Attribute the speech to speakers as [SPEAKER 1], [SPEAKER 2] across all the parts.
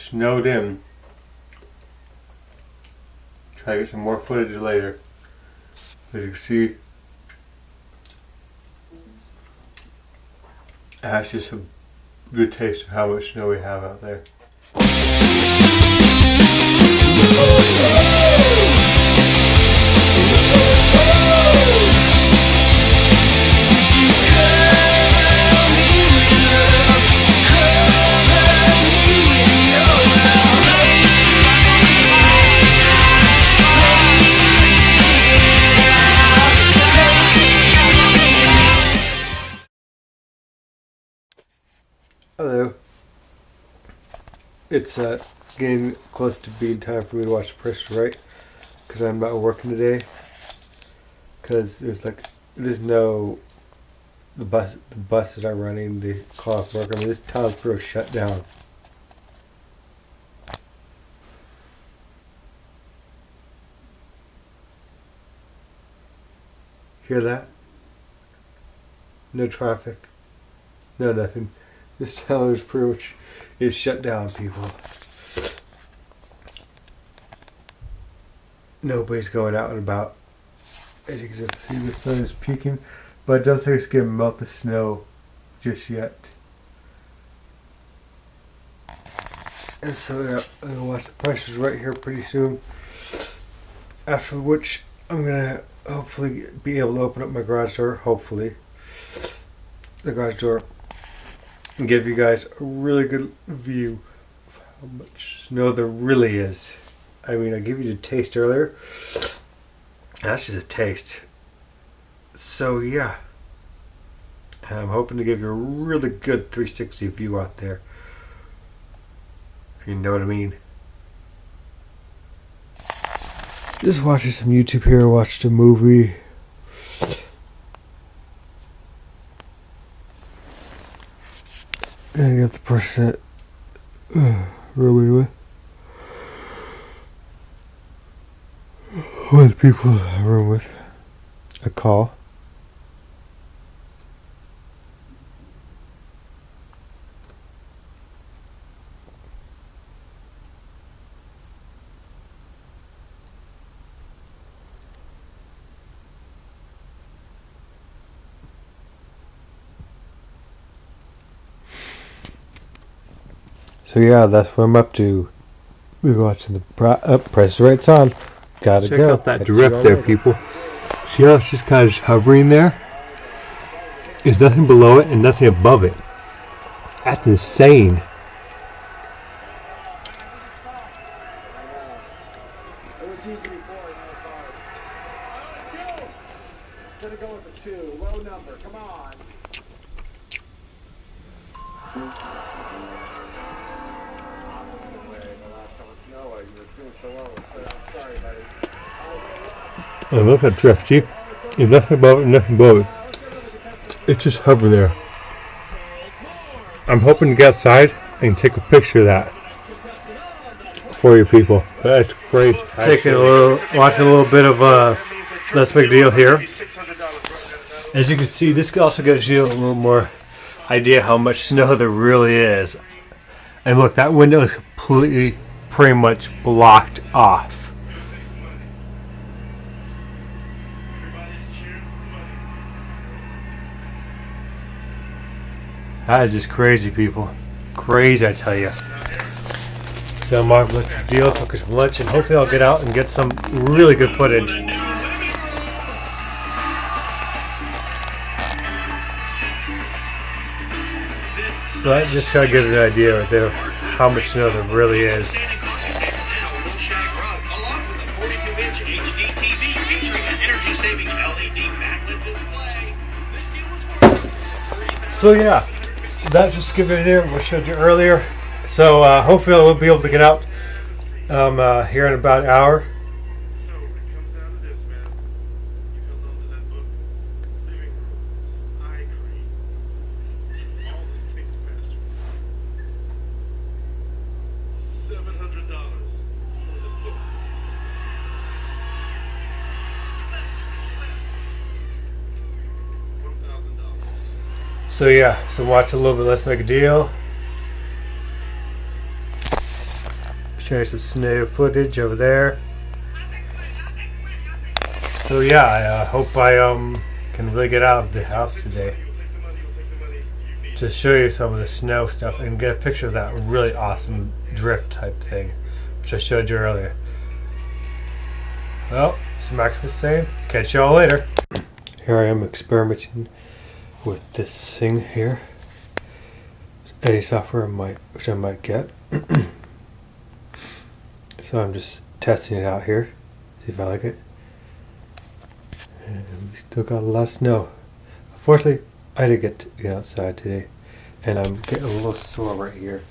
[SPEAKER 1] snowed in. Try to get some more footage later. As you can see, that's just a good taste of how much snow we have out there. Hello. It's getting close to being time for me to watch The Price is Right, because I'm not working today. Because there's no the buses are running, the call off work. I mean, this town's pretty much shut down. Hear that? No traffic. No nothing. This town is pretty much shut down, people. Nobody's going out and about. As you can see, the sun is peaking, but I don't think it's going to melt the snow just yet. And so yeah, I'm going to watch The Price is Right here pretty soon. After which, I'm going to hopefully be able to open up my garage door. Hopefully. The garage door. And give you guys a really good view of how much snow there really is. I mean, I gave you the taste earlier. That's just a taste. So yeah, I'm hoping to give you a really good 360 view out there, if you know what I mean. Just watching some YouTube here, watched a movie. And get the person that rooming with people I room with a call. So yeah, that's what I'm up to. We're watching the Price is Right's on. Gotta go. Check out that drift there, people. See how it's just kind of hovering there? There's nothing below it and nothing above it. That's insane.
[SPEAKER 2] It was easy before, now it's hard. Instead of going for 2, low number, come on.
[SPEAKER 1] And look at drift, see? There's nothing above it, nothing below it. It's just hovering there. I'm hoping to get outside and take a picture of that for you people. That's great. Watching a little bit of Let's Make a Deal here. As you can see, this also gives you a little more idea how much snow there really is. And look, that window is completely, pretty much blocked off. That is just crazy, people. Crazy, I tell you. So Mark, let's deal, cook some lunch, and hopefully I'll get out and get some really good footage. So I just gotta get an idea right there how much snow there really is. So yeah, that just give it there. What I showed you earlier. So hopefully we'll be able to get out here in about an hour. So yeah, so watch a little bit. Let's Make a Deal. Show you some snow footage over there. So yeah, I hope I can really get out of the house today to show you some of the snow stuff and get a picture of that really awesome drift type thing, which I showed you earlier. Well, smack the same. Catch y'all later. Here I am experimenting with this thing here. Any software which I might get. So I'm just testing it out here. See if I like it. And we still got a lot of snow. Unfortunately, I didn't get to get outside today. And I'm getting a little sore right here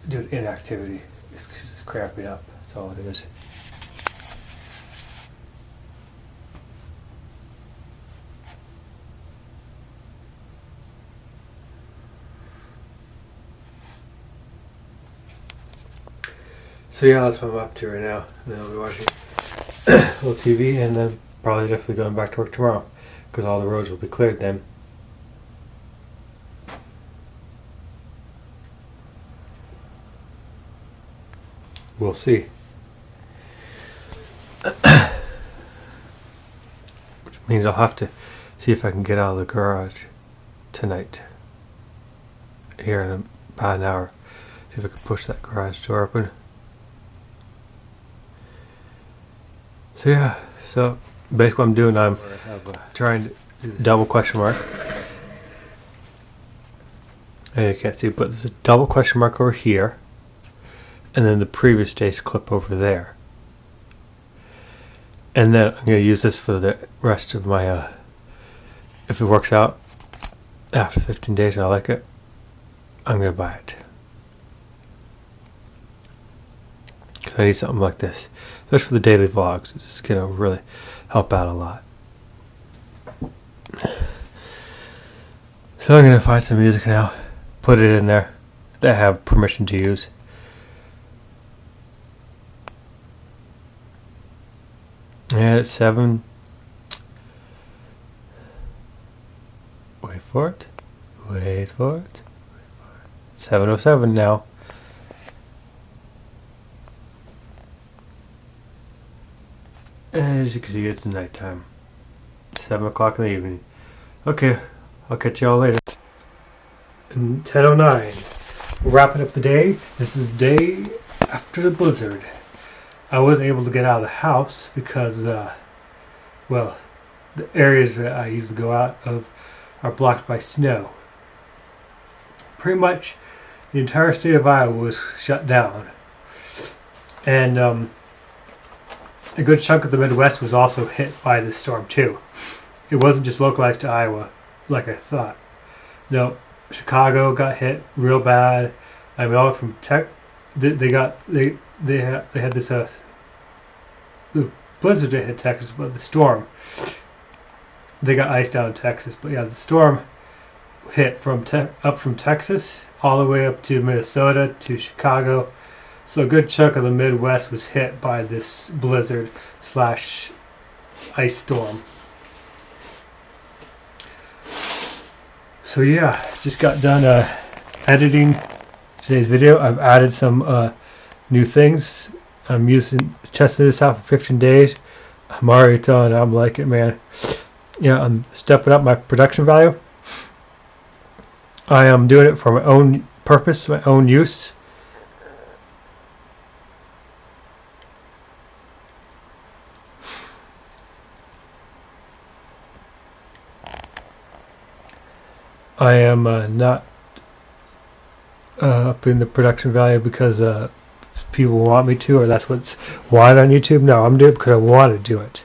[SPEAKER 1] due to inactivity. It's just cramping up. That's all it is. So yeah, that's what I'm up to right now. And then I'll be watching a little TV and then probably definitely going back to work tomorrow because all the roads will be cleared then. We'll see. Which means I'll have to see if I can get out of the garage tonight. Here in about an hour. See if I can push that garage door open. So yeah, so basically what I'm doing, I'm trying to double question mark. And you can't see, but there's a double question mark over here. And then the previous day's clip over there. And then I'm going to use this for the rest of my, if it works out after 15 days and I like it, I'm going to buy it. Because I need something like this. Especially for the daily vlogs. It's going to really help out a lot. So I'm going to find some music now. Put it in there. That I have permission to use. And it's 7. Wait for it. Wait for it. 7:07 now. And as you can see, it's nighttime. 7 o'clock in the evening. Okay, I'll catch y'all later. And 10:09. We're wrapping up the day. This is the day after the blizzard. I wasn't able to get out of the house because, well, the areas that I usually go out of are blocked by snow. Pretty much the entire state of Iowa was shut down. And a good chunk of the Midwest was also hit by this storm too. It wasn't just localized to Iowa like I thought. No, Chicago got hit real bad. I mean, all from they had this the blizzard that hit Texas, but the storm, they got ice down in Texas. But yeah, the storm hit up from Texas all the way up to Minnesota to Chicago. So a good chunk of the Midwest was hit by this blizzard / ice storm. So yeah, just got done editing today's video. I've added some new things. I'm testing this out for 15 days. I'm already telling you, I'm liking it, man. Yeah, I'm stepping up my production value. I am doing it for my own purpose, my own use. I am not upping the production value because people want me to, or that's what's wanted on YouTube. No, I'm doing it because I want to do it.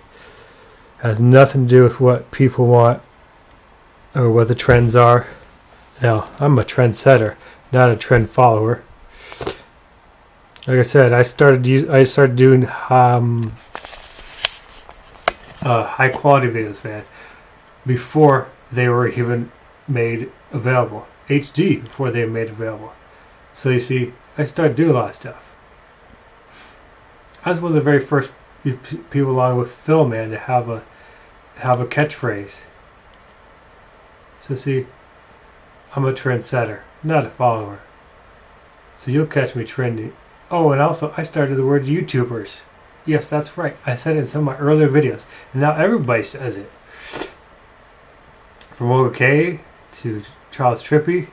[SPEAKER 1] It has nothing to do with what people want or what the trends are. No, I'm a trendsetter, not a trend follower. Like I said, I started doing high quality videos, man, before they were even made available. HD before they were made available. So you see, I started doing a lot of stuff. I was one of the very first people, along with Phil, man, to have a catchphrase. So see, I'm a trendsetter, not a follower. So you'll catch me trending
[SPEAKER 3] Oh, and also I started the word YouTubers. Yes, that's right. I said it in some of my earlier videos, and now everybody says it. From OK to Charles Trippy,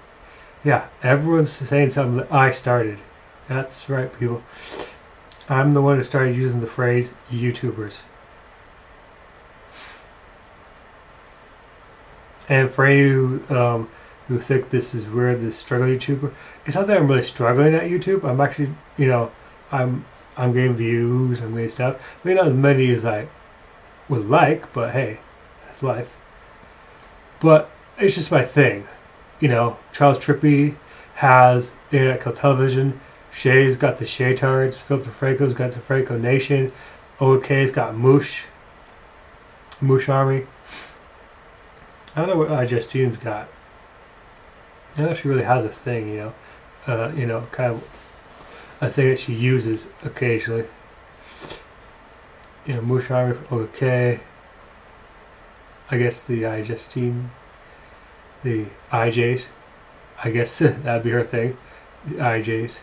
[SPEAKER 3] yeah, everyone's saying something that I started. That's right, people. I'm the one who started using the phrase YouTubers. And for you who think this is weird, this struggling YouTuber, it's not that I'm really struggling at YouTube. I'm actually, I'm getting views, I'm getting stuff. Maybe not as many as I would like, but hey, that's life. But it's just my thing. Charles Trippy has Internet Kill Television. Shay's got the Shaytards. Philip DeFranco's got the Franco Nation. OK's got Moosh Army. I don't know what Justine's got. I don't know if she really has a thing, kind of a thing that she uses occasionally. Moosh Army, OK. I guess the Justine, the IJs. I guess that'd be her thing. The IJs.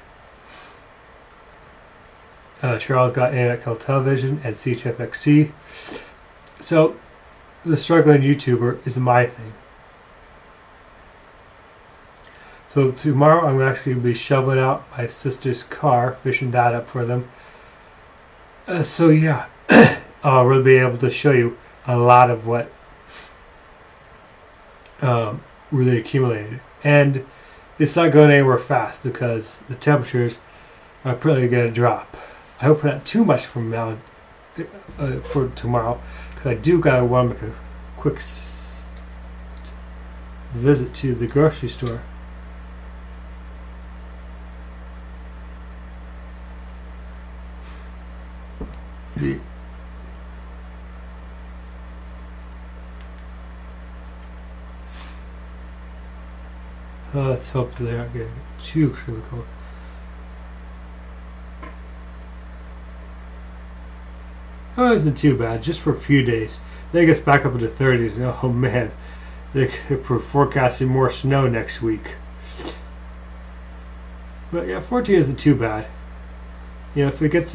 [SPEAKER 3] Charles got Internet Kill Television and CHFXC. So, the struggling YouTuber is my thing. So tomorrow I'm actually going to be shoveling out my sister's car, fishing that up for them. So yeah, I'll really be able to show you a lot of what really accumulated. And it's not going anywhere fast because the temperatures are probably going to drop. I hope not too much from now for tomorrow, because I do gotta want to make a quick visit to the grocery store. Let's hope they aren't getting too cold. Oh, it isn't too bad, just for a few days. Then it gets back up into the 30s. Oh man, they're forecasting more snow next week. But yeah, 14 isn't too bad. If it gets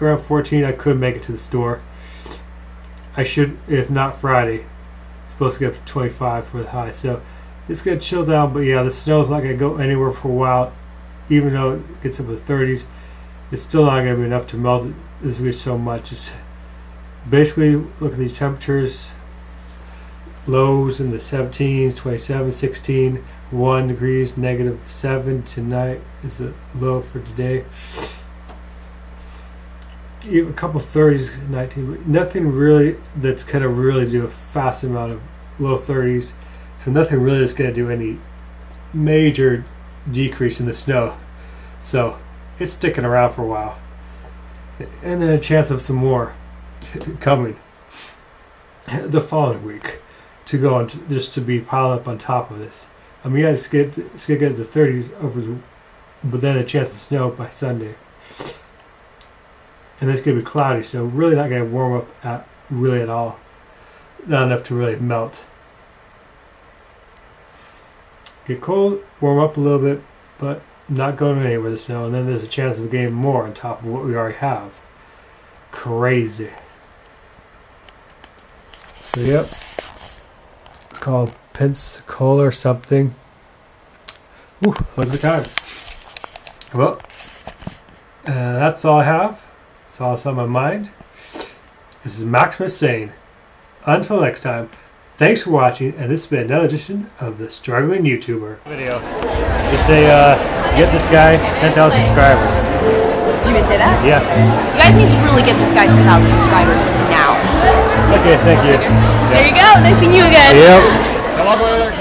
[SPEAKER 3] around 14, I could make it to the store. I should, if not Friday. It's supposed to get up to 25 for the high, so it's gonna chill down. But yeah, the snow's not gonna go anywhere for a while. Even though it gets up to the 30s, it's still not gonna be enough to melt it. This is so much. It's basically, look at these temperatures. Lows in the 17s, 27, 16, 1 degrees, -7 tonight is the low for today. Even a couple 30s, 19, but nothing really that's gonna really do a fast amount of low 30s. So nothing really is gonna do any major decrease in the snow. So it's sticking around for a while. And then a chance of some more coming the following week to go on just to be piled up on top of this. I mean, yeah, it's gonna get to the 30s but then a chance of snow by Sunday. And it's gonna be cloudy, so really not gonna warm up at all. Not enough to really melt. Get cold, warm up a little bit, but not going anywhere the snow, and then there's a chance of getting more on top of what we already have. Crazy. So yep, it's called Pensacola or something. Ooh, look at the time. Well, that's all I have. That's all that's on my mind. This is Maximus saying, until next time, thanks for watching, and this has been another edition of the Struggling YouTuber video. Just say, get this guy 10,000 subscribers.
[SPEAKER 4] Did you say that?
[SPEAKER 3] Yeah.
[SPEAKER 4] You guys need to really get this guy 10,000 subscribers now.
[SPEAKER 3] Okay, thank you.
[SPEAKER 4] There you go. Nice seeing you again.
[SPEAKER 3] Yep.
[SPEAKER 2] I love where they're